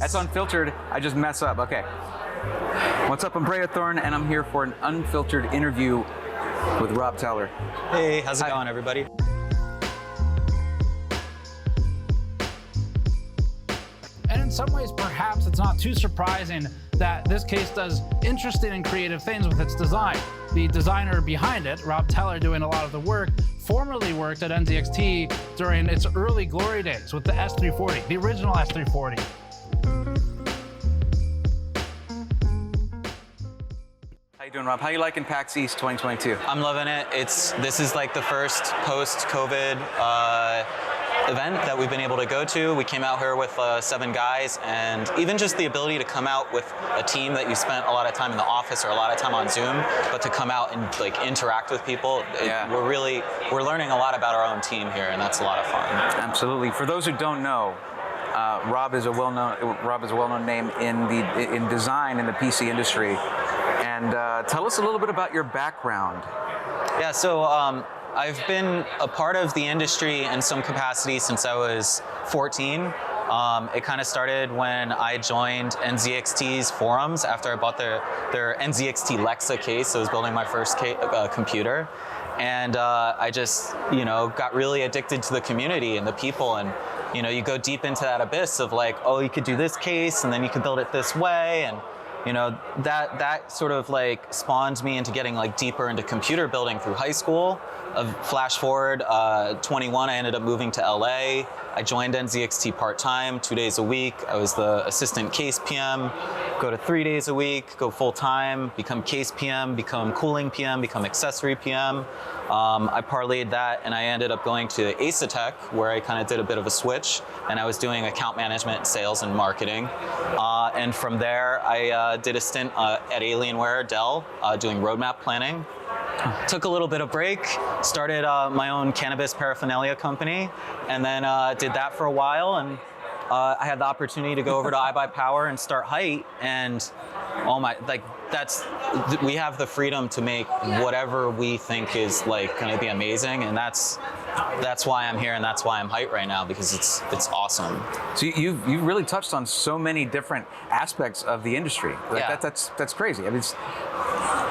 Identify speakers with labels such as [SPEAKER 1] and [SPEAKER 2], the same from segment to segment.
[SPEAKER 1] That's Unfiltered. I just mess up. Okay. What's up? I'm Thorn, and I'm here for an Unfiltered interview with Rob Teller.
[SPEAKER 2] Hey, how's it going, everybody?
[SPEAKER 3] And in some ways, perhaps it's not too surprising that this case does interesting and creative things with its design. The designer behind it, Rob Teller, doing a lot of the work, formerly worked at NZXT during its early glory days with the S340, the original S340.
[SPEAKER 1] How you doing, Rob? How you liking PAX East 2022?
[SPEAKER 2] I'm loving it. This is like the first post-COVID event that we've been able to go to. We came out here with 7 guys, and even just the ability to come out with a team that you spent a lot of time in the office or a lot of time on Zoom, but to come out and like interact with people, we're learning a lot about our own team here, and that's a lot of fun.
[SPEAKER 1] Absolutely. For those who don't know, Rob is a well-known name in design in the PC industry. And tell us a little bit about your background.
[SPEAKER 2] Yeah, so I've been a part of the industry in some capacity since I was 14. It kind of started when I joined NZXT's forums after I bought their NZXT Lexa case. I was building my first computer. And I just, got really addicted to the community and the people. And, you go deep into that abyss of like, oh, you could do this case and then you could build it this way. And that sort of like spawned me into getting like deeper into computer building through high school. Flash forward, 21, I ended up moving to LA. I joined NZXT part-time, 2 days a week. I was the assistant case PM, go to 3 days a week, go full-time, become case PM, become cooling PM, become accessory PM. I parlayed that and I ended up going to Asetek, where I kind of did a bit of a switch, and I was doing account management, sales, and marketing. And from there, I did a stint at Alienware, Dell, doing roadmap planning. Took a little bit of break, started my own cannabis paraphernalia company, and then did that for a while, and I had the opportunity to go over to iBuyPower and start HYTE, and we have the freedom to make whatever we think is like going to be amazing, and that's why I'm here, and that's why I'm HYTE right now, because it's awesome.
[SPEAKER 1] So you've really touched on so many different aspects of the industry. Like
[SPEAKER 2] yeah.
[SPEAKER 1] That's crazy. I mean,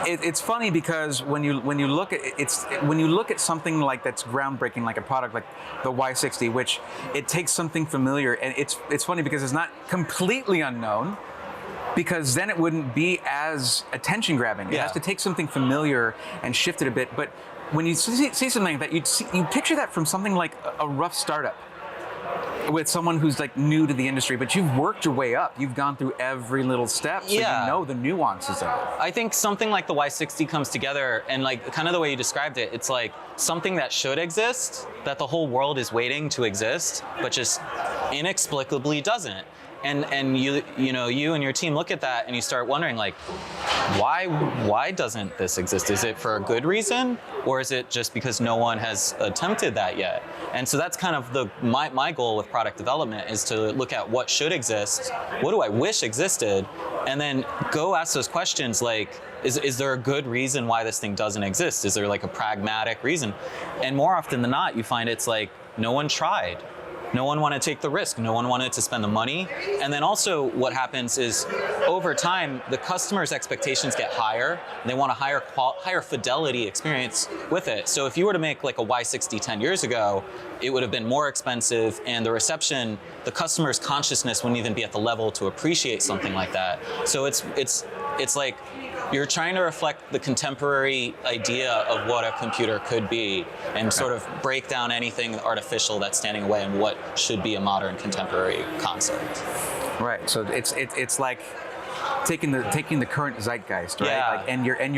[SPEAKER 1] it's funny because when you look at something like that's groundbreaking, like a product like the Y60, which it takes something familiar, and it's funny because it's not completely unknown, because then it wouldn't be as attention grabbing. It has to take something familiar and shift it a bit. But when you see something like that, you picture that from something like a rough startup with someone who's like new to the industry, but you've worked your way up. You've gone through every little step, so you know the nuances of it.
[SPEAKER 2] I think something like the Y60 comes together, and like kind of the way you described it, it's like something that should exist, that the whole world is waiting to exist, but just inexplicably doesn't. And you and your team look at that and you start wondering, like, why doesn't this exist? Is it for a good reason, or is it just because no one has attempted that yet? And so that's kind of my goal with product development, is to look at what should exist, what do I wish existed, and then go ask those questions like, is there a good reason why this thing doesn't exist? Is there like a pragmatic reason? And more often than not, you find it's like no one tried. No one wanted to take the risk. No one wanted to spend the money. And then also what happens is over time, the customer's expectations get higher. And they want a higher fidelity experience with it. So if you were to make like a Y60 10 years ago, it would have been more expensive, and the reception, the customer's consciousness wouldn't even be at the level to appreciate something like that. So it's like you're trying to reflect the contemporary idea of what a computer could be, and sort of break down anything artificial that's standing away and what should be a modern contemporary concept.
[SPEAKER 1] Right. So it's like taking the current zeitgeist, right?
[SPEAKER 2] Yeah.
[SPEAKER 1] Like, and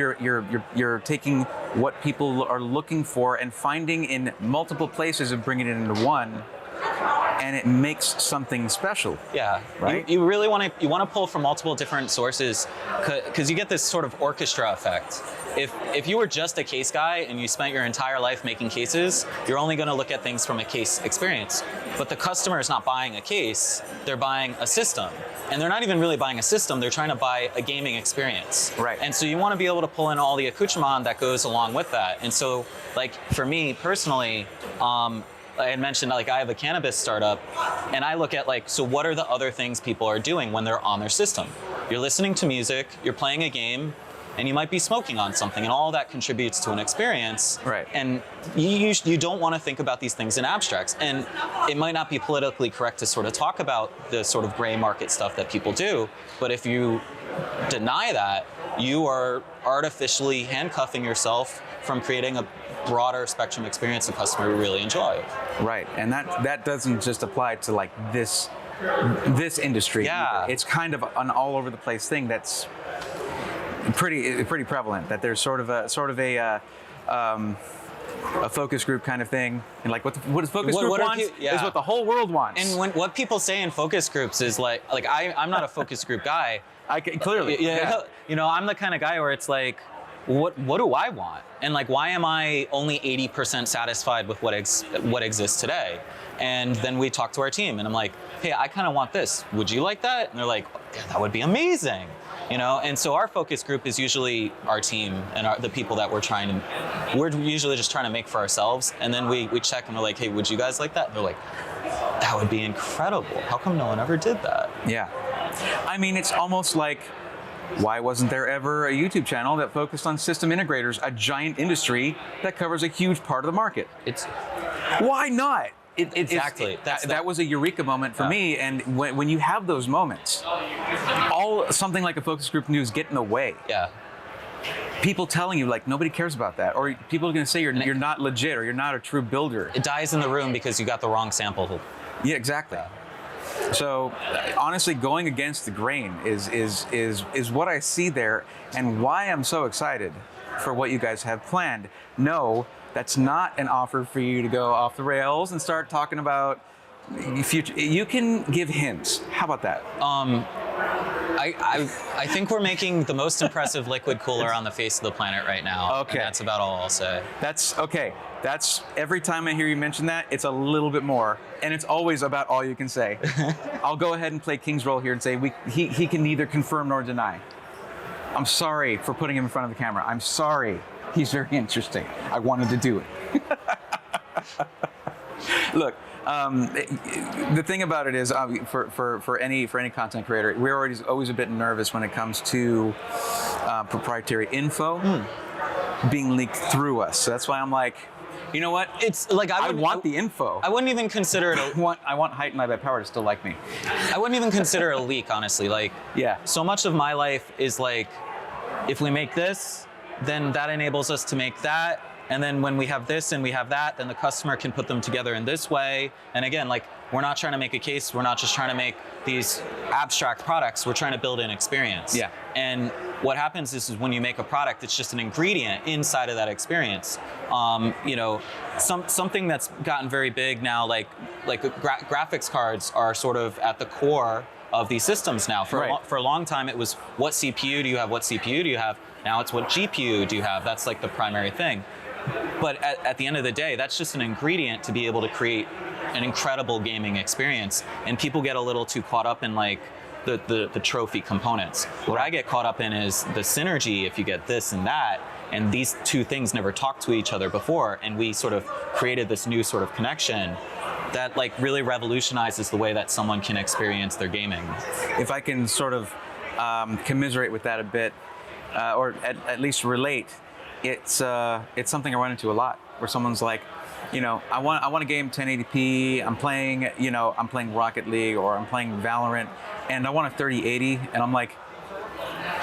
[SPEAKER 1] you're taking what people are looking for and finding in multiple places and bringing it into one. And it makes something special.
[SPEAKER 2] Yeah,
[SPEAKER 1] right.
[SPEAKER 2] You really want to pull from multiple different sources, because you get this sort of orchestra effect. If you were just a case guy and you spent your entire life making cases, you're only going to look at things from a case experience. But the customer is not buying a case; they're buying a system, and they're not even really buying a system. They're trying to buy a gaming experience.
[SPEAKER 1] Right.
[SPEAKER 2] And so you want to be able to pull in all the accoutrement that goes along with that. And so, like for me personally, I had mentioned, like, I have a cannabis startup, and I look at, like, so what are the other things people are doing when they're on their system? You're listening to music, you're playing a game, and you might be smoking on something, and all that contributes to an experience.
[SPEAKER 1] Right.
[SPEAKER 2] And you don't want to think about these things in abstracts. And it might not be politically correct to sort of talk about the sort of gray market stuff that people do, but if you deny that, you are artificially handcuffing yourself from creating a broader spectrum experience the customer will really enjoy.
[SPEAKER 1] Right, and that doesn't just apply to like this industry.
[SPEAKER 2] Yeah.
[SPEAKER 1] Either. It's kind of an all over the place thing that's pretty prevalent. That there's sort of a focus group kind of thing, and like what a focus group wants is what the whole world wants.
[SPEAKER 2] And what people say in focus groups is like I'm not a focus group guy.
[SPEAKER 1] I can, clearly,
[SPEAKER 2] you know, I'm the kind of guy where it's like, what do I want? And like, why am I only 80% satisfied with what exists today? And then we talk to our team, and I'm like, hey, I kind of want this. Would you like that? And they're like, yeah, that would be amazing. You know, and so our focus group is usually our team and the people that we're usually just trying to make for ourselves. And then we check and we're like, hey, would you guys like that? And they're like, that would be incredible. How come no one ever did that?
[SPEAKER 1] Yeah. I mean, it's almost like, why wasn't there ever a YouTube channel that focused on system integrators, a giant industry that covers a huge part of the market? Why not?
[SPEAKER 2] Exactly.
[SPEAKER 1] That was a eureka moment for me. And when you have those moments, something like a focus group news get in the way.
[SPEAKER 2] Yeah.
[SPEAKER 1] People telling you like nobody cares about that, or people are going to say you're not legit or you're not a true builder.
[SPEAKER 2] It dies in the room because you got the wrong sample.
[SPEAKER 1] Yeah, exactly. So honestly, going against the grain is what I see there, and why I'm so excited for what you guys have planned. No, that's not an offer for you to go off the rails and start talking about future. You can give hints. How about that?
[SPEAKER 2] I think we're making the most impressive liquid cooler on the face of the planet right now.
[SPEAKER 1] Okay.
[SPEAKER 2] And that's about all I'll say.
[SPEAKER 1] That's okay. That's every time I hear you mention that, it's a little bit more, and it's always about all you can say. I'll go ahead and play King's role here and say he can neither confirm nor deny. I'm sorry for putting him in front of the camera. I'm sorry. He's very interesting. I wanted to do it. Look, the thing about it is, for any content creator, we're always a bit nervous when it comes to proprietary info being leaked through us. So that's why I'm like, you know what?
[SPEAKER 2] It's like
[SPEAKER 1] I want the info.
[SPEAKER 2] I wouldn't even consider it.
[SPEAKER 1] I want HYTE and My Power to still like me.
[SPEAKER 2] I wouldn't even consider it a leak, honestly. Like,
[SPEAKER 1] yeah.
[SPEAKER 2] So much of my life is like, if we make this, then that enables us to make that. And then when we have this and we have that, then the customer can put them together in this way. And again, like, we're not trying to make a case. We're not just trying to make these abstract products. We're trying to build an experience.
[SPEAKER 1] Yeah.
[SPEAKER 2] And what happens is when you make a product, it's just an ingredient inside of that experience. You know, something that's gotten very big now, like graphics cards are sort of at the core of these systems now. For a long time, it was what CPU do you have? What CPU do you have? Now it's what GPU do you have? That's like the primary thing. But at the end of the day, that's just an ingredient to be able to create an incredible gaming experience. And people get a little too caught up in like the trophy components. What I get caught up in is the synergy if you get this and that. And these two things never talked to each other before. And we sort of created this new sort of connection that like really revolutionizes the way that someone can experience their gaming. If
[SPEAKER 1] I can sort of commiserate with that a bit, or at least relate, it's something I run into a lot, where someone's like, you know, I want a game 1080p. I'm playing Rocket League or I'm playing Valorant, and I want a 3080, and I'm like,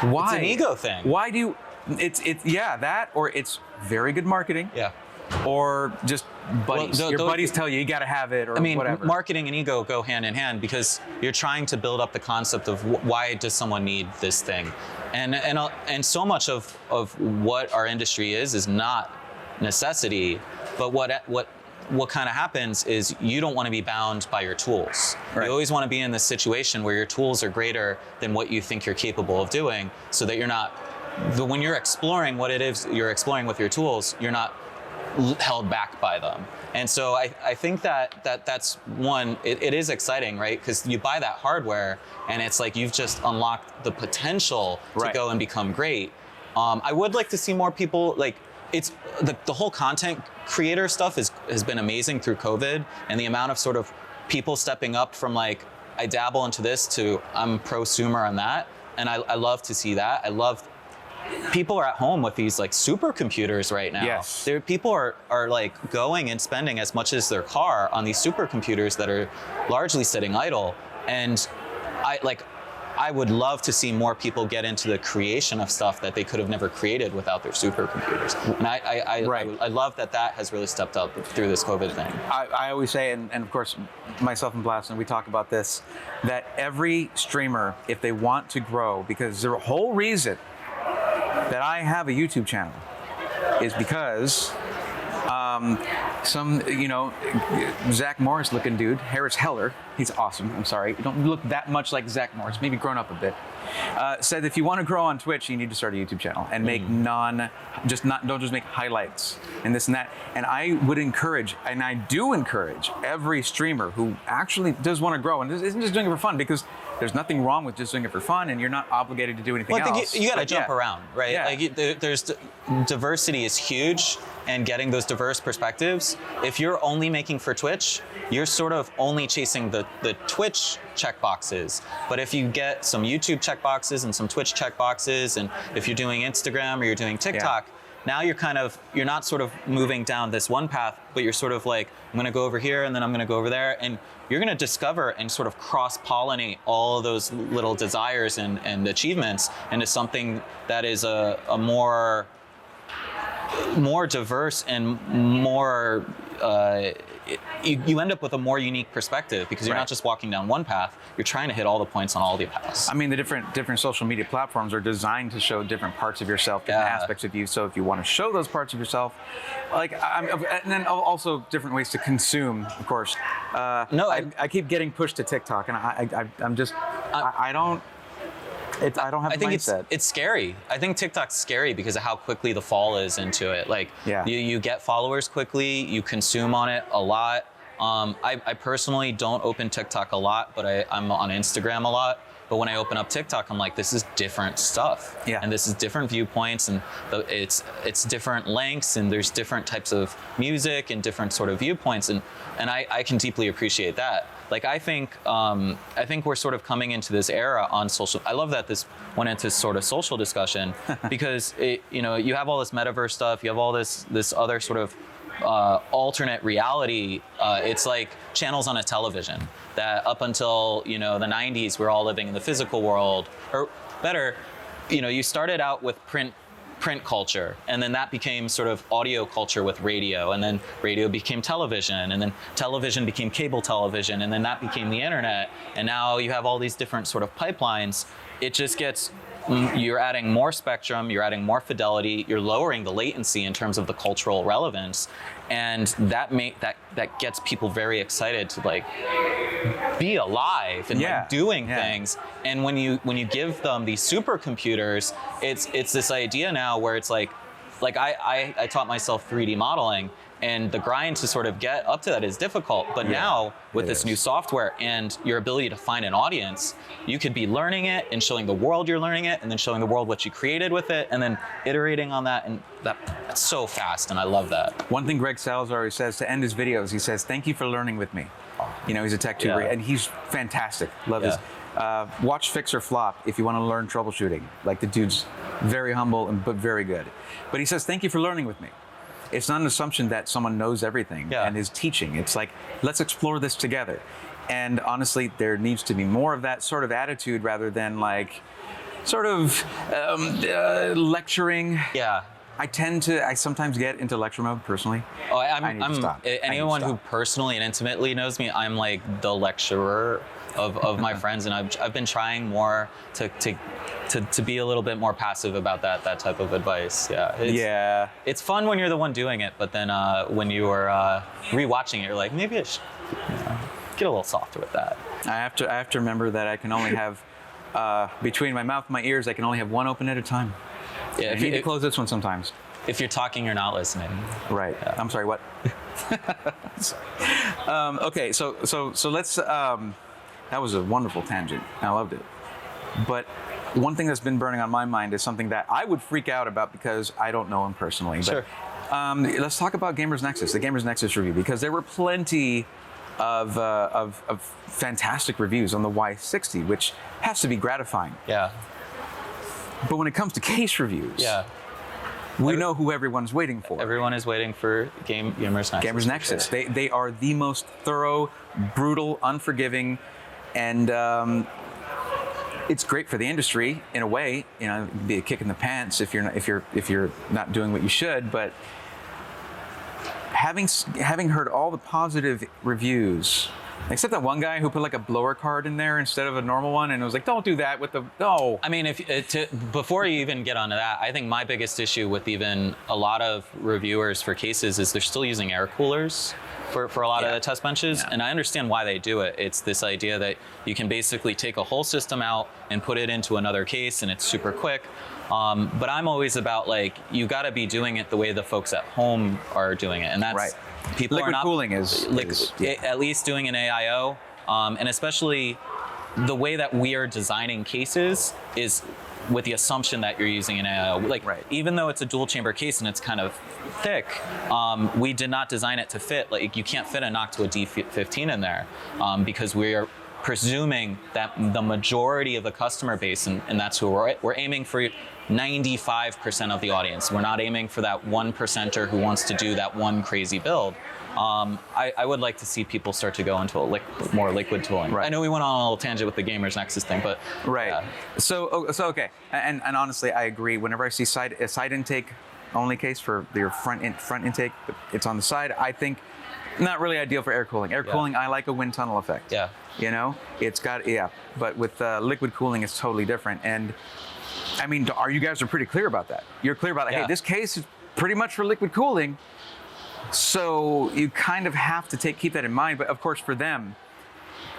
[SPEAKER 1] why?
[SPEAKER 2] It's an ego thing.
[SPEAKER 1] Why do you? It's that, or it's very good marketing.
[SPEAKER 2] Yeah.
[SPEAKER 1] Or just buddies.
[SPEAKER 2] Well,
[SPEAKER 1] your buddies tell you got to have it, or whatever.
[SPEAKER 2] Marketing and ego go hand in hand because you're trying to build up the concept of why does someone need this thing, and so much of what our industry is not necessity, but what kind of happens is you don't want to be bound by your tools. Right. You always want to be in this situation where your tools are greater than what you think you're capable of doing, so that you're not. When you're exploring what it is you're exploring with your tools, you're not held back by them. And so I think that's one, it is exciting, right? Because you buy that hardware and it's like you've just unlocked the potential to go and become great. I would like to see more people, like, it's the whole content creator stuff has been amazing through COVID, and the amount of sort of people stepping up from like, I dabble into this to I'm prosumer on that. And I love to see that. I love people are at home with these like supercomputers right now.
[SPEAKER 1] Yes.
[SPEAKER 2] People are like going and spending as much as their car on these supercomputers that are largely sitting idle. And I would love to see more people get into the creation of stuff that they could have never created without their supercomputers. And I love that has really stepped up through this COVID thing.
[SPEAKER 1] I always say, and of course, myself and Blaston, we talk about this, that every streamer, if they want to grow, because the whole reason that I have a YouTube channel is because some, Zach Morris looking dude, Harris Heller, he's awesome, I'm sorry, you don't look that much like Zach Morris, maybe grown up a bit, said if you want to grow on Twitch, you need to start a YouTube channel and make don't just make highlights and this and that. And I would encourage, and I do encourage, every streamer who actually does want to grow and isn't just doing it for fun, because there's nothing wrong with just doing it for fun, and you're not obligated to do anything else.
[SPEAKER 2] I think you got to jump around, right?
[SPEAKER 1] Yeah.
[SPEAKER 2] Like there's diversity is huge, and getting those diverse perspectives. If you're only making for Twitch, you're sort of only chasing the Twitch checkboxes. But if you get some YouTube checkboxes and some Twitch checkboxes, and if you're doing Instagram or you're doing TikTok, now you're not sort of moving down this one path, but you're sort of like, I'm gonna go over here and then I'm gonna go over there, and you're gonna discover and sort of cross-pollinate all of those little desires and achievements into something that is a more diverse and more, you end up with a more unique perspective, because you're not just walking down one path, you're trying to hit all the points on all the paths.
[SPEAKER 1] I mean, the different social media platforms are designed to show different parts of yourself, different aspects of you. So if you want to show those parts of yourself, and then also different ways to consume, of course. I keep getting pushed to TikTok, and I don't have
[SPEAKER 2] I
[SPEAKER 1] the
[SPEAKER 2] think
[SPEAKER 1] mindset.
[SPEAKER 2] it's scary. I think TikTok's scary because of how quickly the fall is into it. Like, you get followers quickly, you consume on it a lot. I personally don't open TikTok a lot, but I'm on Instagram a lot. But when I open up TikTok, I'm like, this is different stuff.
[SPEAKER 1] Yeah.
[SPEAKER 2] And this is different viewpoints, and it's different lengths, and there's different types of music and different sort of viewpoints, and I can deeply appreciate that. Like, I think we're sort of coming into this era on social. I love that this went into sort of social discussion because you have all this metaverse stuff, you have all this other sort of alternate reality. It's like channels on a television that up until the 90s we're all living in the physical world, or better, you started out with print culture, and then that became sort of audio culture with radio, and then radio became television, and then television became cable television, and then that became the internet, and now you have all these different sort of pipelines. It just gets, you're adding more spectrum, you're adding more fidelity, you're lowering the latency in terms of the cultural relevance, and that gets people very excited to like be alive and like doing things. And when you give them these supercomputers, it's this idea now where it's like I taught myself 3D modeling, and the grind to sort of get up to that is difficult. But now with this new software and your ability to find an audience, you could be learning it and showing the world you're learning it, and then showing the world what you created with it, and then iterating on that, and that's so fast, and I love that.
[SPEAKER 1] One thing Greg Salazar always says to end his videos, he says, "Thank you for learning with me." He's a tech tuber, and he's fantastic. Love his. Watch Fix or Flop if you want to learn troubleshooting. Like, the dude's very humble but very good. But he says, "Thank you for learning with me." It's not an assumption that someone knows everything and is teaching. It's like, let's explore this together. And honestly, there needs to be more of that sort of attitude rather than like sort of lecturing. Yeah. I sometimes get into lecture mode personally.
[SPEAKER 2] Oh,
[SPEAKER 1] I need to stop.
[SPEAKER 2] Anyone who personally and intimately knows me, I'm like the lecturer of my friends, and I've been trying more to be a little bit more passive about that type of advice. It's fun when you're the one doing it, but then when you are rewatching it, you're like, maybe I should get a little softer with that.
[SPEAKER 1] I have to remember that I can only have between my mouth and my ears, I can only have one open at a time. Yeah, I need to close this one sometimes.
[SPEAKER 2] If you're talking, you're not listening.
[SPEAKER 1] Right. Yeah. I'm sorry. What? Sorry. Okay. So let's. That was a wonderful tangent. I loved it. But one thing that's been burning on my mind is something that I would freak out about because I don't know him personally.
[SPEAKER 2] Sure.
[SPEAKER 1] But let's talk about Gamers Nexus, the Gamers Nexus review, because there were plenty of fantastic reviews on the Y60, which has to be gratifying.
[SPEAKER 2] Yeah.
[SPEAKER 1] But when it comes to case reviews,
[SPEAKER 2] Yeah.
[SPEAKER 1] we know who everyone's waiting for.
[SPEAKER 2] Everyone is waiting for Gamers Nexus.
[SPEAKER 1] Gamers Nexus.
[SPEAKER 2] Sure.
[SPEAKER 1] They are the most thorough, brutal, unforgiving, and it's great for the industry in a way. You know, it'd be a kick in the pants if you're not doing what you should. But having heard all the positive reviews, except that one guy who put like a blower card in there instead of a normal one, and it was like, don't do that with the no.
[SPEAKER 2] I mean, before you even get onto that, I think my biggest issue with even a lot of reviewers for cases is they're still using air coolers for a lot of the test benches, and I understand why they do it. It's this idea that you can basically take a whole system out and put it into another case, and it's super quick. But I'm always about like, you got to be doing it the way the folks at home are doing it, and that's
[SPEAKER 1] Right.
[SPEAKER 2] people
[SPEAKER 1] Liquid
[SPEAKER 2] are not
[SPEAKER 1] cooling is
[SPEAKER 2] at least doing an AIO, and especially the way that we are designing cases is with the assumption that you're using an AIO. Like, even though it's a dual chamber case and it's kind of thick, we did not design it to fit. Like, you can't fit a NOC to a D15 in there, because we are presuming that the majority of the customer base, and that's who we're aiming for 95% of the audience. We're not aiming for that 1%er who wants to do that one crazy build. I would like to see people start to go into more liquid tooling.
[SPEAKER 1] Right.
[SPEAKER 2] I know we went on a little tangent with the Gamers Nexus thing, but
[SPEAKER 1] right. So okay, and honestly, I agree. Whenever I see a side intake only case for your front intake, but it's on the side, I think not really ideal for air cooling. Air cooling, I like a wind tunnel effect.
[SPEAKER 2] Yeah.
[SPEAKER 1] You know, it's got but with liquid cooling, it's totally different. And I mean, you guys are pretty clear about that. You're clear about that. Hey, this case is pretty much for liquid cooling. So you kind of have to keep that in mind. But of course, for them,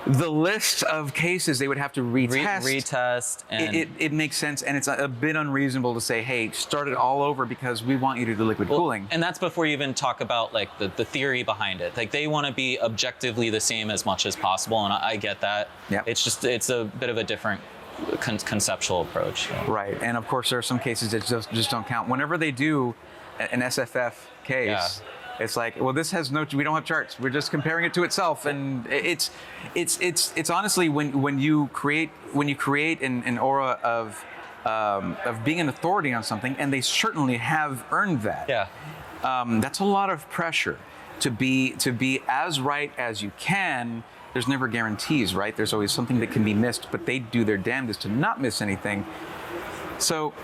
[SPEAKER 1] the list of cases they would have to retest.
[SPEAKER 2] And
[SPEAKER 1] it makes sense, and it's a bit unreasonable to say, hey, start it all over because we want you to do liquid cooling.
[SPEAKER 2] And that's before you even talk about like the theory behind it. Like, they want to be objectively the same as much as possible, and I get that.
[SPEAKER 1] Yep.
[SPEAKER 2] It's a bit of a different conceptual approach.
[SPEAKER 1] Right, and of course there are some cases that just don't count. Whenever they do an SFF case, it's like, well, this has we don't have charts. We're just comparing it to itself, and it's honestly when you create an aura of being an authority on something, and they certainly have earned that.
[SPEAKER 2] Yeah.
[SPEAKER 1] That's a lot of pressure to be as right as you can. There's never guarantees, right? There's always something that can be missed, but they do their damnedest to not miss anything. So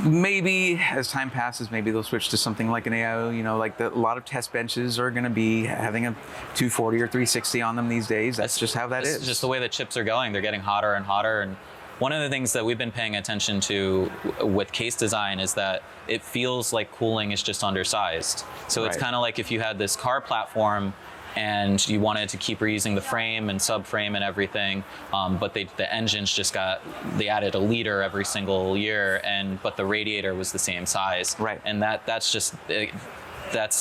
[SPEAKER 1] maybe as time passes, maybe they'll switch to something like an AIO. You know, like a lot of test benches are going to be having a 240 or 360 on them these days. That's just how that is.
[SPEAKER 2] Just the way the chips are going. They're getting hotter and hotter. And one of the things that we've been paying attention to with case design is that it feels like cooling is just undersized. So it's kind of like if you had this car platform and you wanted to keep reusing the frame and subframe and everything, but the engines they added a liter every single year, but the radiator was the same size.
[SPEAKER 1] Right.
[SPEAKER 2] And that's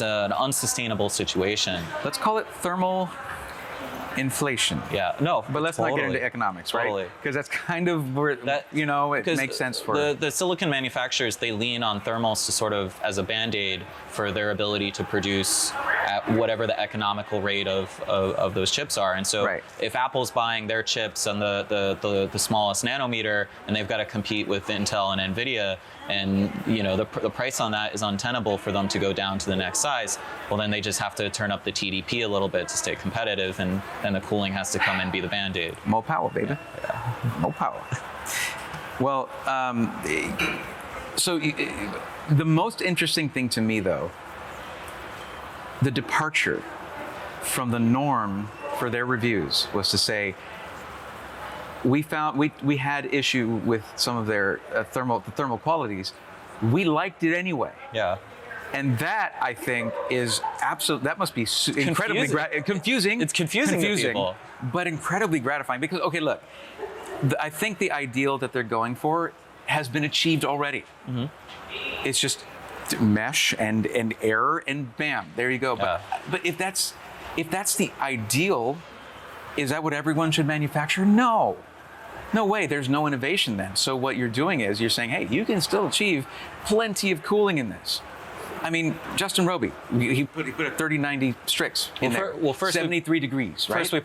[SPEAKER 2] an unsustainable situation.
[SPEAKER 1] Let's call it thermal inflation.
[SPEAKER 2] Yeah, no,
[SPEAKER 1] but let's not get into economics, right? Because that's kind of where it makes sense for
[SPEAKER 2] the silicon manufacturers. They lean on thermals to sort of as a band-aid for their ability to produce at whatever the economical rate of those chips are. And so if Apple's buying their chips on the smallest nanometer, and they've got to compete with Intel and NVIDIA, and the price on that is untenable for them to go down to the next size, well, then they just have to turn up the TDP a little bit to stay competitive, and then the cooling has to come and be the band-aid.
[SPEAKER 1] More power, baby. More power. Well, so the most interesting thing to me, though, the departure from the norm for their reviews was to say, we had issue with some of their thermal qualities. We liked it anyway.
[SPEAKER 2] Yeah.
[SPEAKER 1] And that, I think, is that must be incredibly confusing.
[SPEAKER 2] It's confusing to people,
[SPEAKER 1] but incredibly gratifying. Because, okay, look, I think the ideal that they're going for has been achieved already. Mm-hmm. It's just mesh and air, and bam, there you go. But if that's the ideal, is that what everyone should manufacture? No. No way, there's no innovation then. So what you're doing is you're saying, hey, you can still achieve plenty of cooling in this. I mean, Justin Roby, he put a 3090 Strix in there.
[SPEAKER 2] Well, first
[SPEAKER 1] 73 degrees, right?
[SPEAKER 2] First we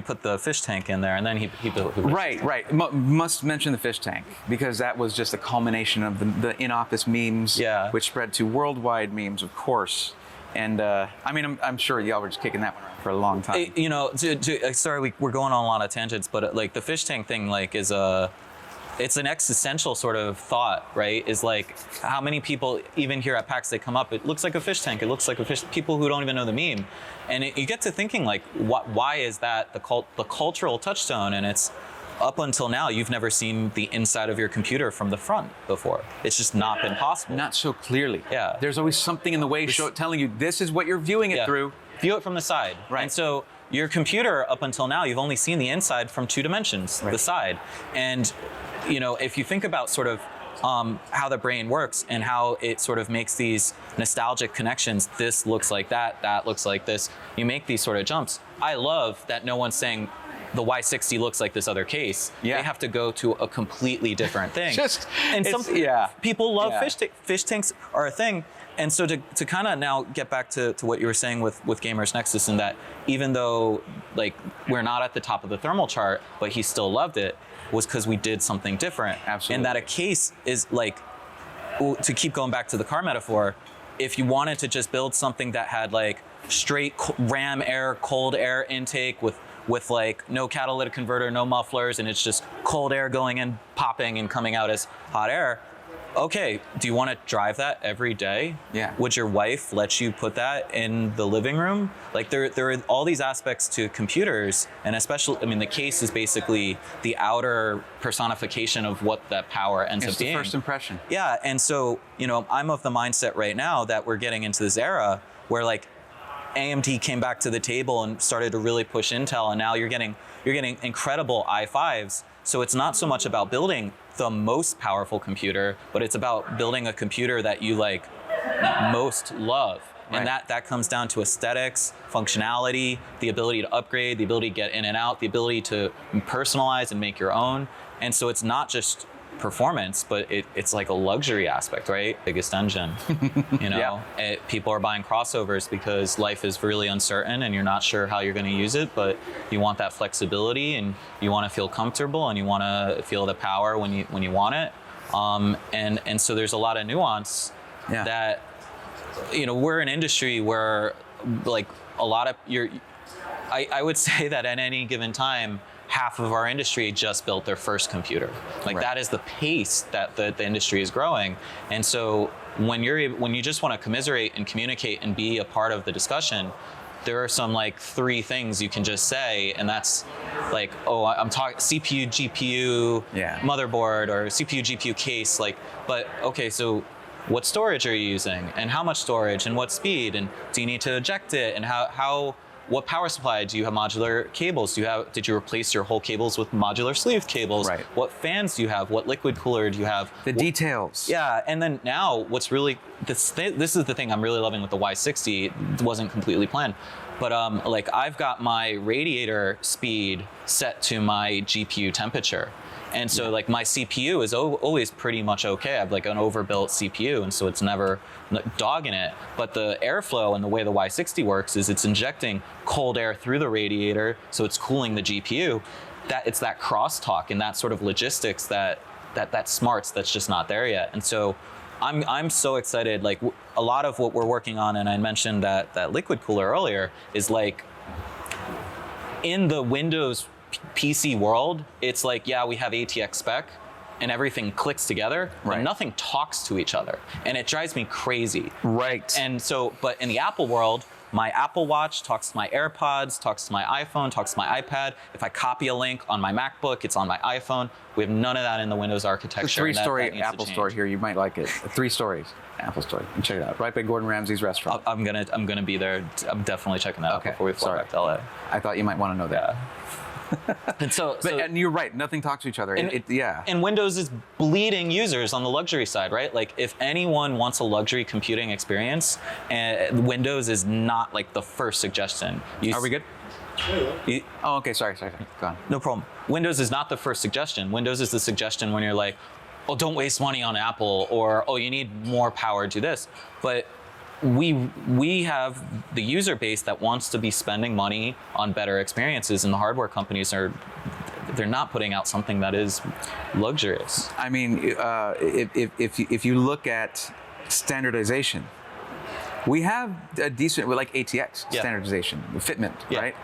[SPEAKER 2] put the fish tank in there, and then he built.
[SPEAKER 1] Right. Must mention the fish tank, because that was just a culmination of the in-office memes, which spread to worldwide memes, of course. And I mean, I'm sure y'all were just kicking that one around for a long time.
[SPEAKER 2] You know, sorry, we're going on a lot of tangents, but like the fish tank thing, like is it's an existential sort of thought, right? Is like how many people, even here at PAX, they come up, it looks like a fish tank, it looks like a fish, people who don't even know the meme. And you get to thinking like, why is that the cultural touchstone? And it's up until now, you've never seen the inside of your computer from the front before. It's just not been possible.
[SPEAKER 1] Not so clearly.
[SPEAKER 2] Yeah.
[SPEAKER 1] There's always something in the way telling you this is what you're viewing it through.
[SPEAKER 2] View it from the side.
[SPEAKER 1] Right.
[SPEAKER 2] And so your computer, up until now, you've only seen the inside from 2 dimensions, the side. And you know, if you think about sort of how the brain works and how it sort of makes these nostalgic connections, this looks like that, that looks like this, you make these sort of jumps. I love that no one's saying the Y60 looks like this other case. They have to go to a completely different thing. People love fish tanks are a thing. And so to kind of now get back to what you were saying with Gamers Nexus, and that even though like we're not at the top of the thermal chart, but he still loved it, was because we did something different.
[SPEAKER 1] Absolutely.
[SPEAKER 2] And that a case is like, to keep going back to the car metaphor, if you wanted to just build something that had like straight ram air, cold air intake with like no catalytic converter, no mufflers, and it's just cold air going in, popping and coming out as hot air. Okay, do you want to drive that every day?
[SPEAKER 1] Yeah.
[SPEAKER 2] Would your wife let you put that in the living room? Like there are all these aspects to computers, and especially, I mean, the case is basically the outer personification of what that power ends up being.
[SPEAKER 1] It's the first impression.
[SPEAKER 2] Yeah, and so, you know, I'm of the mindset right now that we're getting into this era where like AMD came back to the table and started to really push Intel, and now you're getting incredible i5s. So it's not so much about building the most powerful computer, but it's about building a computer that you like most love. And that comes down to aesthetics, functionality, the ability to upgrade, the ability to get in and out, the ability to personalize and make your own. And so it's not just performance, but it's like a luxury aspect, right? Biggest engine, you know. People are buying crossovers because life is really uncertain and you're not sure how you're going to use it, but you want that flexibility and you want to feel comfortable and you want to feel the power when you want it. And so there's a lot of nuance that, you know, we're an industry where like a lot of I would say that at any given time, half of our industry just built their first computer. Like that is the pace that the industry is growing. And so when you just want to commiserate and communicate and be a part of the discussion, there are some like 3 things you can just say, and that's like, oh, I'm talking CPU, GPU, motherboard, or CPU, GPU case. Like, but okay, so what storage are you using, and how much storage, and what speed, and do you need to eject it, and what power supply? Do you have modular cables? Did you replace your whole cables with modular sleeve cables? Right. What fans do you have? What liquid cooler do you have?
[SPEAKER 1] The details.
[SPEAKER 2] Yeah, and then now what's really, this is the thing I'm really loving with the Y60. It wasn't completely planned, but like I've got my radiator speed set to my GPU temperature. And so like my CPU is always pretty much okay. I have like an overbuilt CPU, and so it's never dogging it. But the airflow and the way the Y60 works is it's injecting cold air through the radiator, so it's cooling the GPU. It's that crosstalk and that sort of logistics that smarts that's just not there yet. And so I'm so excited. Like a lot of what we're working on, and I mentioned that liquid cooler earlier, is like in the Windows PC world, it's like, yeah, we have ATX spec and everything clicks together, but nothing talks to each other. And it drives me crazy.
[SPEAKER 1] Right.
[SPEAKER 2] And so, but in the Apple world, my Apple Watch talks to my AirPods, talks to my iPhone, talks to my iPad. If I copy a link on my MacBook, it's on my iPhone. We have none of that in the Windows architecture.
[SPEAKER 1] It's a 3-story Apple store here. You might like it. 3 stories. Apple store. You check it out. Right by Gordon Ramsay's restaurant.
[SPEAKER 2] I'm gonna be there. I'm definitely checking that out before we fly back to LA.
[SPEAKER 1] I thought you might want to know that.
[SPEAKER 2] And
[SPEAKER 1] and you're right, nothing talks to each other. Yeah.
[SPEAKER 2] And Windows is bleeding users on the luxury side, right? Like if anyone wants a luxury computing experience, Windows is not like the first suggestion.
[SPEAKER 1] Are we good? Oh, okay. Sorry. Go on.
[SPEAKER 2] No problem. Windows is not the first suggestion. Windows is the suggestion when you're like, oh, don't waste money on Apple, or oh, you need more power to this. But we have the user base that wants to be spending money on better experiences, and the hardware companies they're not putting out something that is luxurious.
[SPEAKER 1] I mean, if you look at standardization, we have a decent, like ATX standardization, fitment, right?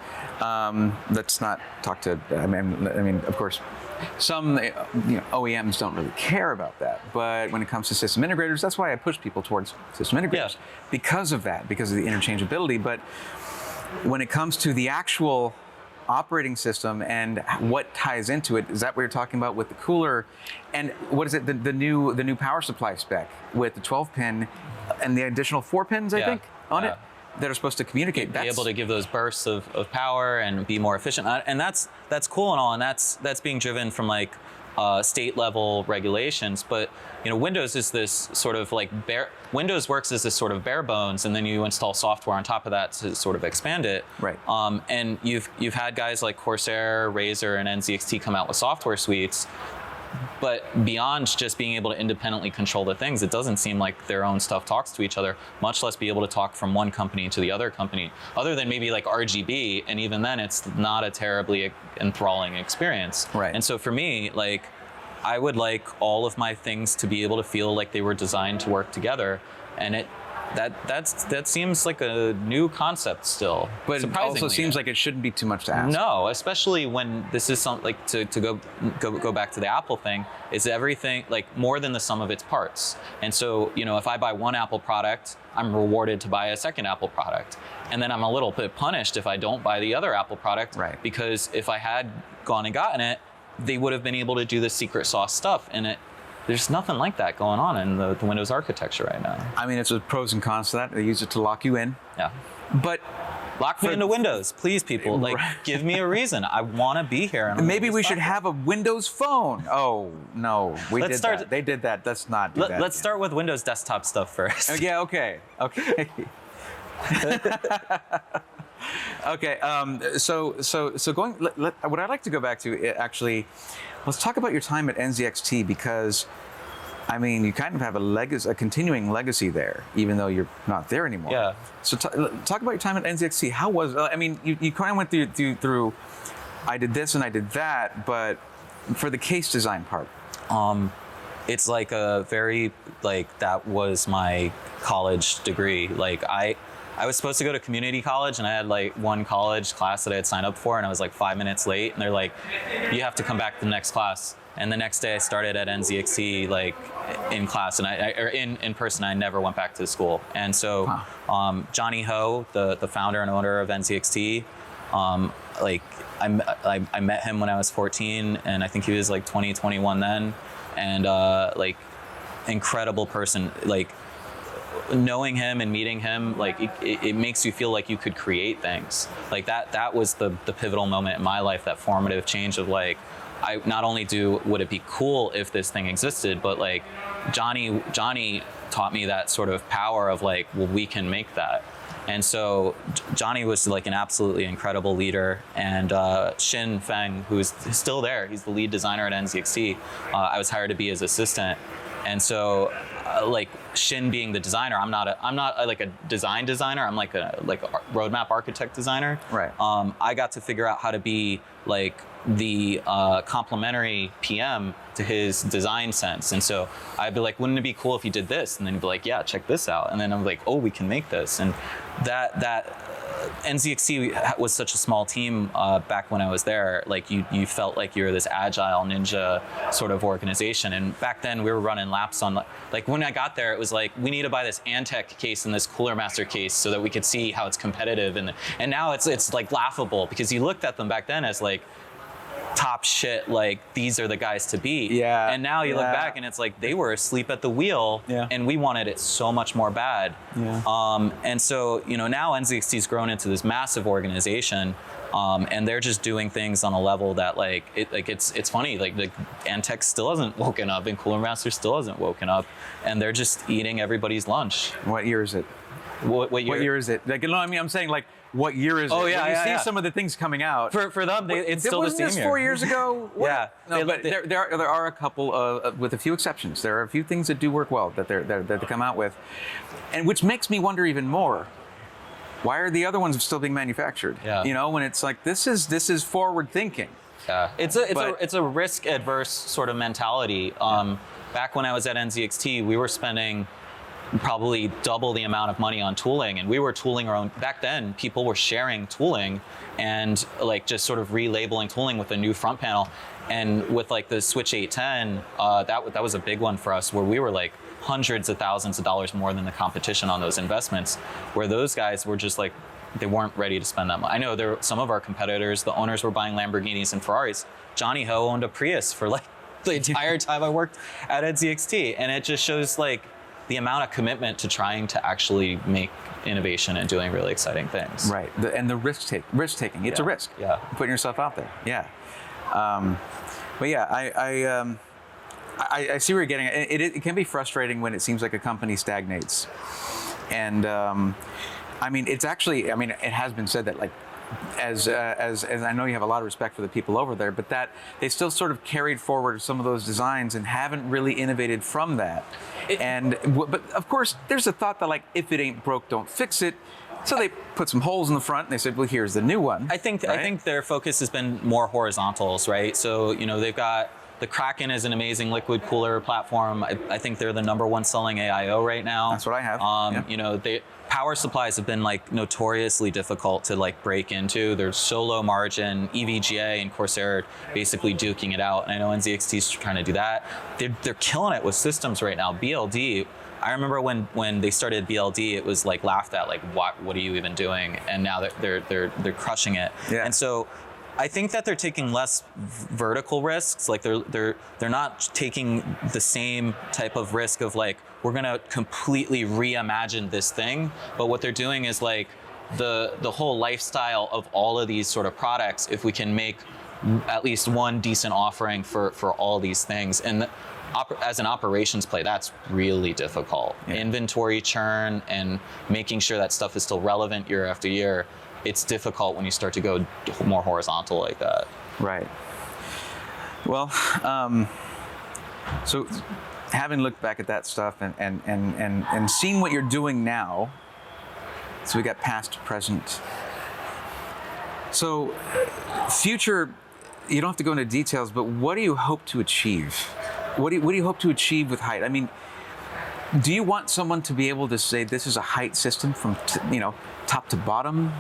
[SPEAKER 1] Let's not talk to. I mean, of course, some OEMs don't really care about that, but when it comes to system integrators, that's why I push people towards system integrators because of that, because of the interchangeability. But when it comes to the actual operating system and what ties into it, is that what you're talking about with the cooler? And what is it? The new power supply spec with the 12-pin and the additional 4 pins, I think, on it, that are supposed to communicate.
[SPEAKER 2] Be able to give those bursts of power and be more efficient. And that's cool and all, and that's being driven from like state level regulations. But Windows is this sort of like Windows works as this sort of bare bones, and then you install software on top of that to sort of expand it.
[SPEAKER 1] Right.
[SPEAKER 2] And you've had guys like Corsair, Razer, and NZXT come out with software suites. But beyond just being able to independently control the things, it doesn't seem like their own stuff talks to each other, much less be able to talk from one company to the other company, other than maybe like RGB, and even then it's not a terribly enthralling experience.
[SPEAKER 1] Right.
[SPEAKER 2] And so for me, like, I would like all of my things to be able to feel like they were designed to work together, and that seems like a new concept still.
[SPEAKER 1] But it also seems like it shouldn't be too much to ask.
[SPEAKER 2] No, especially when this is something like to go back to the Apple thing, is everything like more than the sum of its parts. And so, if I buy one Apple product, I'm rewarded to buy a second Apple product. And then I'm a little bit punished if I don't buy the other Apple product,
[SPEAKER 1] right?
[SPEAKER 2] Because if I had gone and gotten it, they would have been able to do the secret sauce stuff in it. There's nothing like that going on in the Windows architecture right now.
[SPEAKER 1] I mean, it's a pros and cons to that. They use it to lock you in.
[SPEAKER 2] Yeah.
[SPEAKER 1] But
[SPEAKER 2] lock me into Windows, please, people. Like, give me a reason. I want to be here.
[SPEAKER 1] Maybe we should have a Windows phone. Oh, no. That. They did that. Let's not do that.
[SPEAKER 2] Let's start with Windows desktop stuff first.
[SPEAKER 1] Yeah, okay. Okay. Okay, so going, what I'd like to go back to, actually, let's talk about your time at NZXT, because, I mean, you kind of have a continuing legacy there, even though you're not there anymore.
[SPEAKER 2] Yeah.
[SPEAKER 1] So talk about your time at NZXT. How was, I mean, you kind of went through, I did this and I did that, but for the case design part.
[SPEAKER 2] It's like a very, like, that was my college degree. Like, I was supposed to go to community college, and I had like one college class that I had signed up for, and I was like 5 minutes late, and they're like, you have to come back to the next class. And the next day I started at NZXT, like in class, and in person. I never went back to school. And so Johnny Ho, the founder and owner of NZXT, like I met him when I was 14, and I think he was like 20, 21 then, and like incredible person. Like, knowing him and meeting him, like it makes you feel like you could create things. Like that was the pivotal moment in my life, that formative change of like, I not only would it be cool if this thing existed, but like Johnny taught me that sort of power of like, well, we can make that. And so Johnny was like an absolutely incredible leader, and Shin Feng, who's still there, he's the lead designer at NZXT. I was hired to be his assistant. And so, like Shin being the designer, I'm not like a design designer. I'm like a roadmap architect designer.
[SPEAKER 1] Right.
[SPEAKER 2] I got to figure out how to be like the complementary PM to his design sense. And so I'd be like, wouldn't it be cool if you did this? And then he'd be like, yeah, check this out. And then I'm like, oh, we can make this. And that NZXT was such a small team back when I was there. Like you felt like you were this agile ninja sort of organization. And back then we were running laps on like when I got there, it was like, we need to buy this Antec case and this Cooler Master case so that we could see how it's competitive. And now it's like laughable, because you looked at them back then as like top shit, like these are the guys to beat.
[SPEAKER 1] Yeah.
[SPEAKER 2] And now you look back and it's like they were asleep at the wheel, and we wanted it so much more bad. And so, you know, now NZXT's grown into this massive organization, and they're just doing things on a level that it's funny, like the Antec still hasn't woken up and Cooler Master still hasn't woken up, and they're just eating everybody's lunch.
[SPEAKER 1] What year is it?
[SPEAKER 2] What year?
[SPEAKER 1] What year is it? Like, no, I mean, I'm saying, like, what year is it?
[SPEAKER 2] Oh, yeah,
[SPEAKER 1] when you
[SPEAKER 2] yeah.
[SPEAKER 1] see some of the things coming out.
[SPEAKER 2] For them, it's still the same
[SPEAKER 1] this
[SPEAKER 2] year.
[SPEAKER 1] 4 years ago?
[SPEAKER 2] Yeah.
[SPEAKER 1] No, but there are a couple, with a few exceptions, there are a few things that do work well that they come out with, and which makes me wonder even more. Why are the other ones still being manufactured?
[SPEAKER 2] Yeah.
[SPEAKER 1] You know, when it's like, this is forward thinking.
[SPEAKER 2] Yeah, it's a risk adverse sort of mentality. Back when I was at NZXT, we were spending probably double the amount of money on tooling, and we were tooling our own. Back then, people were sharing tooling and like just sort of relabeling tooling with a new front panel. And with like the Switch 810, that was a big one for us, where we were like hundreds of thousands of dollars more than the competition on those investments, where those guys were just like, they weren't ready to spend that money. I know there were some of our competitors, the owners were buying Lamborghinis and Ferraris. Johnny Ho owned a Prius for like the entire time I worked at NZXT, and it just shows like the amount of commitment to trying to actually make innovation and doing really exciting things.
[SPEAKER 1] Right, and the risk taking. It's a risk.
[SPEAKER 2] Yeah,
[SPEAKER 1] putting yourself out there. Yeah, but yeah, I see where you're getting at. It can be frustrating when it seems like a company stagnates, and I mean, it's actually. I mean, it has been said that like. As I know you have a lot of respect for the people over there, but that they still sort of carried forward some of those designs and haven't really innovated from that. But of course, there's a thought that like, if it ain't broke, don't fix it. So they put some holes in the front and they said, well, here's the new one.
[SPEAKER 2] I think their focus has been more horizontals, right? So, you know, they've got the Kraken is an amazing liquid cooler platform. I think they're the #1 selling AIO right now.
[SPEAKER 1] That's what I have.
[SPEAKER 2] You know, power supplies have been like notoriously difficult to like break into. They're so low margin. EVGA and Corsair are basically duking it out. And I know NZXT is trying to do that. They're killing it with systems right now. BLD, I remember when they started BLD, it was like laughed at, like what are you even doing? And now they're crushing it. Yeah. And so I think that they're taking less vertical risks. Like they're not taking the same type of risk of like, we're gonna completely reimagine this thing. But what they're doing is like the whole lifestyle of all of these sort of products, if we can make at least one decent offering for all these things. And as an operations play, that's really difficult. Yeah. Inventory churn and making sure that stuff is still relevant year after year. It's difficult when you start to go more horizontal like that.
[SPEAKER 1] Right. Well, so having looked back at that stuff and seeing what you're doing now, so we got past, present. So future, you don't have to go into details, but what do you hope to achieve? What do you hope to achieve with HYTE? I mean, do you want someone to be able to say this is a HYTE system from top to bottom?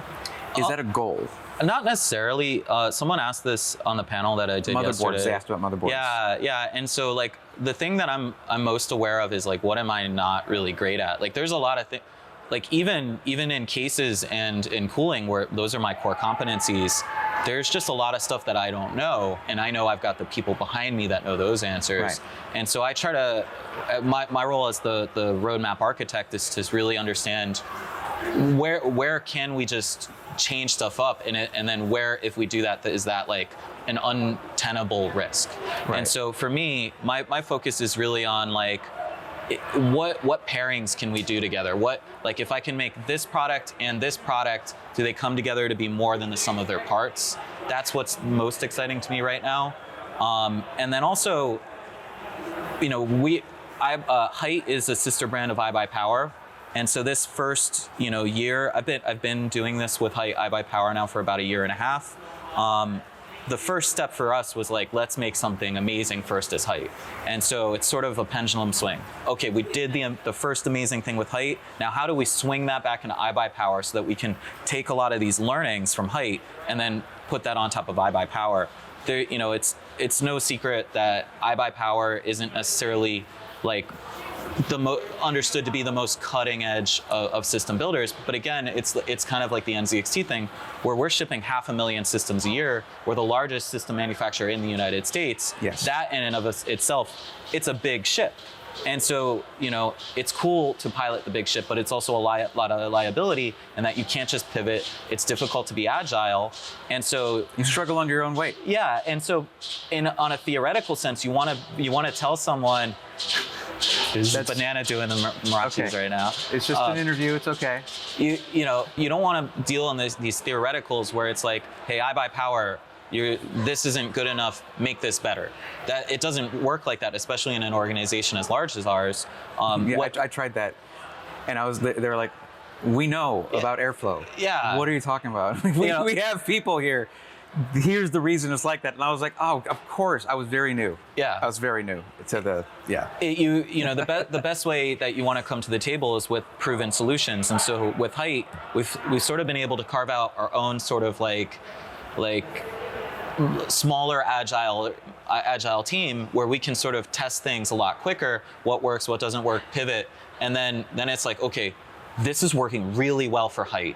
[SPEAKER 1] Is that a goal?
[SPEAKER 2] Not necessarily. Someone asked this on the panel that I did yesterday.
[SPEAKER 1] They asked about motherboards.
[SPEAKER 2] Yeah. And so like the thing that I'm most aware of is like, what am I not really great at? Like there's a lot of things, like even in cases and in cooling where those are my core competencies, there's just a lot of stuff that I don't know. And I know I've got the people behind me that know those answers. Right. And so I try to, my role as the roadmap architect is to really understand where can we just change stuff up and then where, if we do that, is that like an untenable risk. Right. And so for me, my focus is really on like what pairings can we do together? What, like if I can make this product and this product, do they come together to be more than the sum of their parts? That's what's most exciting to me right now. And then also, you know, HYTE is a sister brand of iBuyPower. And so this first, year, I've been doing this with HYTE iBuyPower now for about a year and a half. The first step for us was like, let's make something amazing first as HYTE. And so it's sort of a pendulum swing. Okay, we did the first amazing thing with HYTE. Now how do we swing that back into iBuyPower so that we can take a lot of these learnings from HYTE and then put that on top of iBuyPower? There, it's no secret that iBuyPower isn't necessarily like understood to be the most cutting edge of system builders. But again, it's kind of like the NZXT thing, where we're shipping 500,000 systems a year. We're the largest system manufacturer in the United States.
[SPEAKER 1] Yes.
[SPEAKER 2] That in and of itself, it's a big ship. And so, it's cool to pilot the big ship, but it's also a lot of liability, and that you can't just pivot. It's difficult to be agile. And so
[SPEAKER 1] you struggle under your own weight.
[SPEAKER 2] Yeah. And so on a theoretical sense, you want to tell someone, there's a banana doing the marachis right now.
[SPEAKER 1] It's just an interview. It's okay.
[SPEAKER 2] You don't want to deal in these theoreticals where it's like, hey, I buy power. This isn't good enough. Make this better. That it doesn't work like that, especially in an organization as large as ours.
[SPEAKER 1] I tried that, and they were like, "We know about airflow.
[SPEAKER 2] Yeah.
[SPEAKER 1] What are you talking about? we have people here. Here's the reason it's like that." And I was like, "Oh, of course." I was very new.
[SPEAKER 2] Yeah.
[SPEAKER 1] I was very new to the
[SPEAKER 2] the best way that you want to come to the table is with proven solutions. And so with HYTE, we've sort of been able to carve out our own sort of like smaller agile team where we can sort of test things a lot quicker, what works, what doesn't work, pivot, and then it's like, okay, this is working really well for HYTE.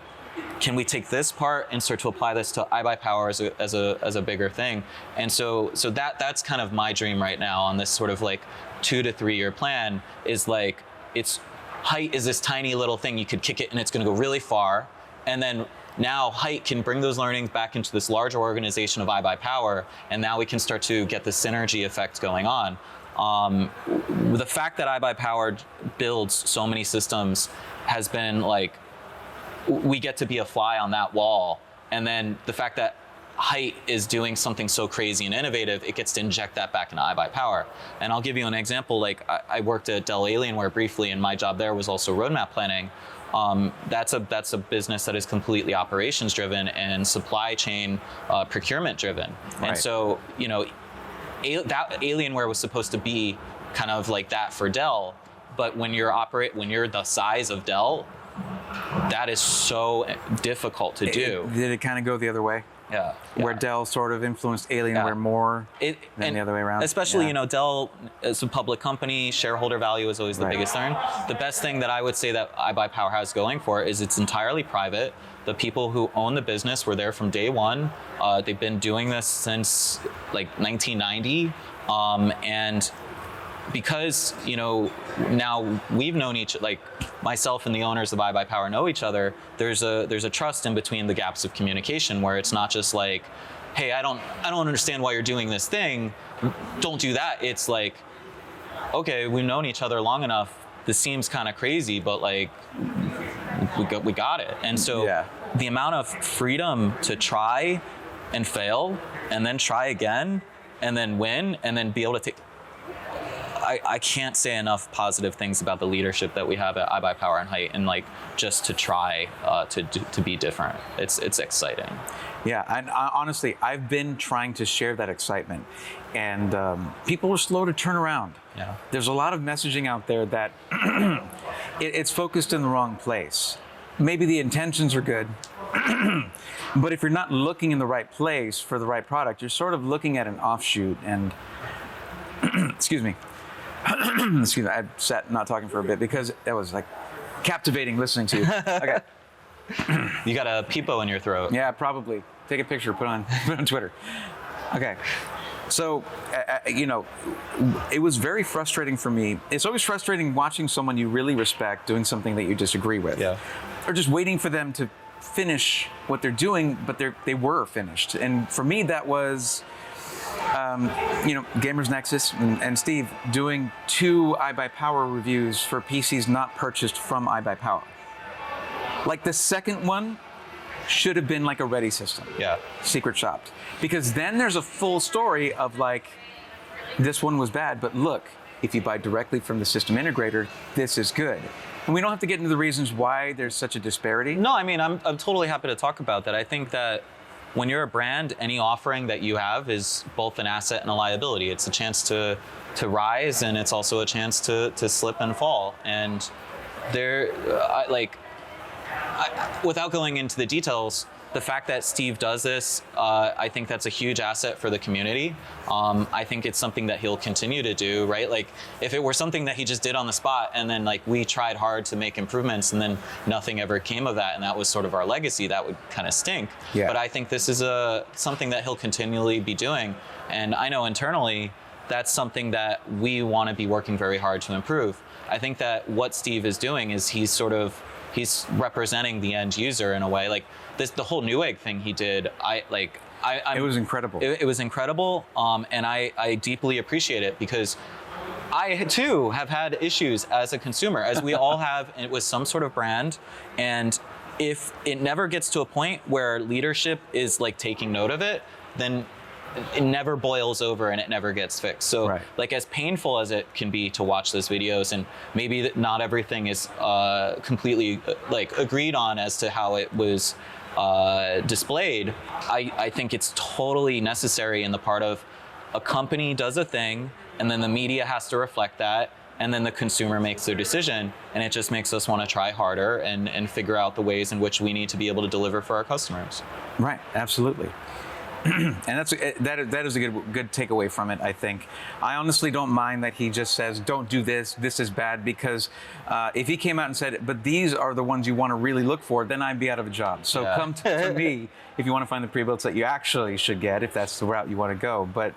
[SPEAKER 2] Can we take this part and start to apply this to iBuyPower as a bigger thing? And so that's kind of my dream right now on this sort of like 2 to 3 year plan, is like, HYTE is this tiny little thing, you could kick it and it's going to go really far, and then now HYTE can bring those learnings back into this larger organization of iBuyPower, and now we can start to get the synergy effect going on. The fact that iBuyPower builds so many systems has been like, we get to be a fly on that wall, and then the fact that HYTE is doing something so crazy and innovative, it gets to inject that back into iBuyPower. And I'll give you an example. Like I worked at Dell Alienware briefly, and my job there was also roadmap planning. That's a business that is completely operations driven and supply chain procurement driven.
[SPEAKER 1] Right.
[SPEAKER 2] And so, that Alienware was supposed to be kind of like that for Dell, but when you're the size of Dell, that is so difficult to do.
[SPEAKER 1] Did it kind of go the other way?
[SPEAKER 2] Yeah.
[SPEAKER 1] Where Dell sort of influenced Alienware more than the other way around?
[SPEAKER 2] Especially, Dell is a public company, shareholder value is always the biggest thing. The best thing that I would say that iBuyPower has going for it is it's entirely private. The people who own the business were there from day one. They've been doing this since like 1990. And because, now we've known myself and the owners of iBuyPower know each other, there's a trust in between the gaps of communication, where it's not just like, hey, I don't understand why you're doing this thing, don't do that. It's like, okay, we've known each other long enough, this seems kind of crazy, but like, we got it. And so the amount of freedom to try and fail, and then try again, and then win, and then be able to take, I can't say enough positive things about the leadership that we have at iBuyPower and HYTE, and like just to try to be different. It's exciting.
[SPEAKER 1] Yeah, and honestly, I've been trying to share that excitement, and people are slow to turn around.
[SPEAKER 2] Yeah.
[SPEAKER 1] There's a lot of messaging out there that it's focused in the wrong place. Maybe the intentions are good, but if you're not looking in the right place for the right product, you're sort of looking at an offshoot. And excuse me, I sat not talking for a bit because that was like captivating listening to you. Okay.
[SPEAKER 2] You got a peepo in your throat.
[SPEAKER 1] Yeah, probably. Take a picture, put on Twitter. Okay. So, it was very frustrating for me. It's always frustrating watching someone you really respect doing something that you disagree with.
[SPEAKER 2] Yeah.
[SPEAKER 1] Or just waiting for them to finish what they're doing, but they were finished. And for me, that was, Gamers Nexus and Steve doing 2 iBuyPower reviews for PCs not purchased from iBuyPower. Like the second one should have been like a ready system.
[SPEAKER 2] Yeah.
[SPEAKER 1] Secret shopped. Because then there's a full story of like, this one was bad, but look, if you buy directly from the system integrator, this is good. And we don't have to get into the reasons why there's such a disparity.
[SPEAKER 2] No, I mean, I'm totally happy to talk about that. I think that when you're a brand, any offering that you have is both an asset and a liability. It's a chance to rise, and it's also a chance to slip and fall. And without going into the details, the fact that Steve does this, I think that's a huge asset for the community. I think it's something that he'll continue to do, right? Like if it were something that he just did on the spot and then like we tried hard to make improvements and then nothing ever came of that and that was sort of our legacy, that would kind of stink.
[SPEAKER 1] Yeah.
[SPEAKER 2] But I think this is something that he'll continually be doing. And I know internally, that's something that we want to be working very hard to improve. I think that what Steve is doing is he's representing the end user in a way. Like the whole Newegg thing he did, it
[SPEAKER 1] was incredible.
[SPEAKER 2] It was incredible, and I deeply appreciate it because I too have had issues as a consumer, as we all have with some sort of brand, and if it never gets to a point where leadership is like taking note of it, then it never boils over and it never gets fixed. So
[SPEAKER 1] right.
[SPEAKER 2] like as painful as it can be to watch those videos and maybe that not everything is completely like agreed on as to how it was displayed, I think it's totally necessary in the part of a company does a thing and then the media has to reflect that and then the consumer makes their decision, and it just makes us want to try harder and figure out the ways in which we need to be able to deliver for our customers.
[SPEAKER 1] Right, absolutely. And that is a good takeaway from it, I think. I honestly don't mind that he just says, don't do this, this is bad, because if he came out and said, but these are the ones you want to really look for, then I'd be out of a job. So come to me if you want to find the pre-builts that you actually should get, if that's the route you want to go. But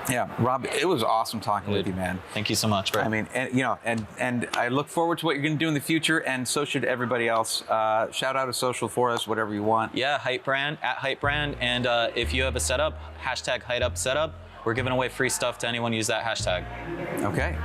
[SPEAKER 1] yeah, Rob, it was awesome talking with you, man.
[SPEAKER 2] Thank you so much, bro.
[SPEAKER 1] I mean, and I look forward to what you're going to do in the future, and so should everybody else. Shout out a social for us, whatever you want.
[SPEAKER 2] Yeah, HYTE brand, @HYTE brand, and if you have a setup, #HYTEUpSetup. We're giving away free stuff to anyone use that hashtag.
[SPEAKER 1] Okay.